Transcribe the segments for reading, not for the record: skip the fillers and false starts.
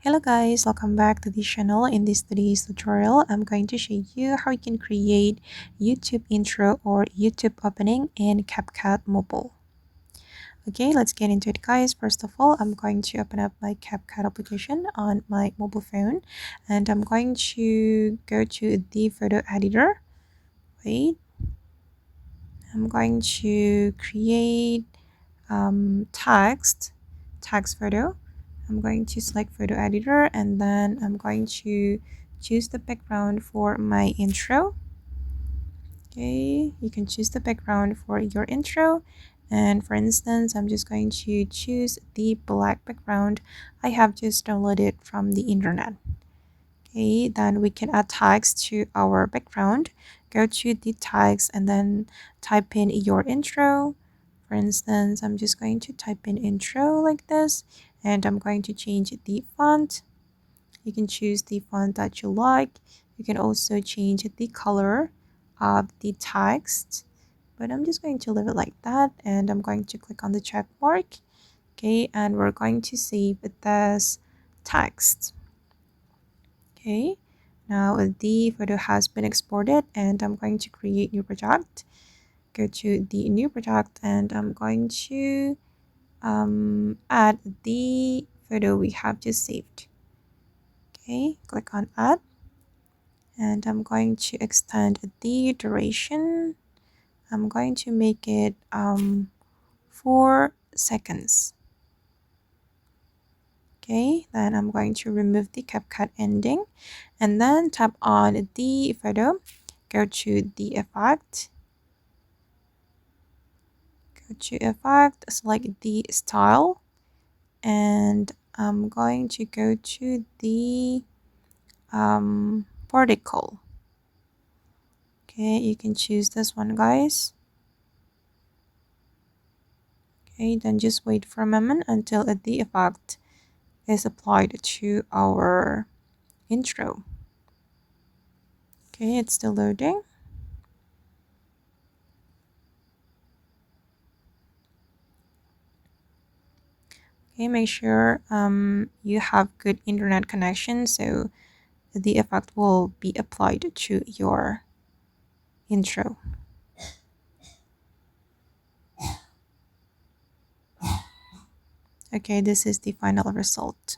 Hello guys, welcome back to the channel. In this today's tutorial, I'm going to show you how you can create YouTube intro or YouTube opening in CapCut mobile. Okay, let's get into it guys. First of all, I'm going to open up my CapCut application on my mobile phone and I'm going to go to the photo editor. Wait, I'm going to create text photo. I'm going to select photo editor and then I'm going to choose the background for my intro. Okay, you can choose the background for your intro, and for instance I'm just going to choose the black background I have just downloaded from the internet. Okay, then we can add tags to our background. Go to the tags and then type in your intro. For instance, I'm just going to type in intro like this, and I'm going to change the font. You can choose the font that you like. You can also change the color of the text, but I'm just going to leave it like that, and I'm going to click on the check mark. Okay, and we're going to save this text. Okay, now the photo has been exported and I'm going to create new project. Go to the new project and I'm going to add the photo we have just saved. Okay, click on add and I'm going to extend the duration. I'm going to make it 4 seconds. Okay, then I'm going to remove the CapCut ending and then tap on the photo. Go to the effect. Go to effect, select the style, and I'm going to go to the particle. Okay, you can choose this one, guys. Okay, then just wait for a moment until the effect is applied to our intro. Okay, it's still loading. Okay, make sure you have good internet connection so the effect will be applied to your intro. Okay, this is the final result.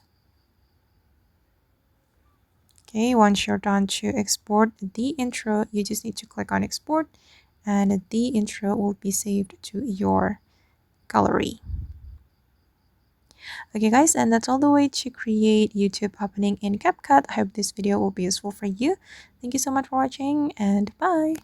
Okay, once you're done to export the intro, you just need to click on export and the intro will be saved to your gallery. Okay guys, and that's all the way to create YouTube opening in CapCut. I hope this video will be useful for you. Thank you so much for watching and bye.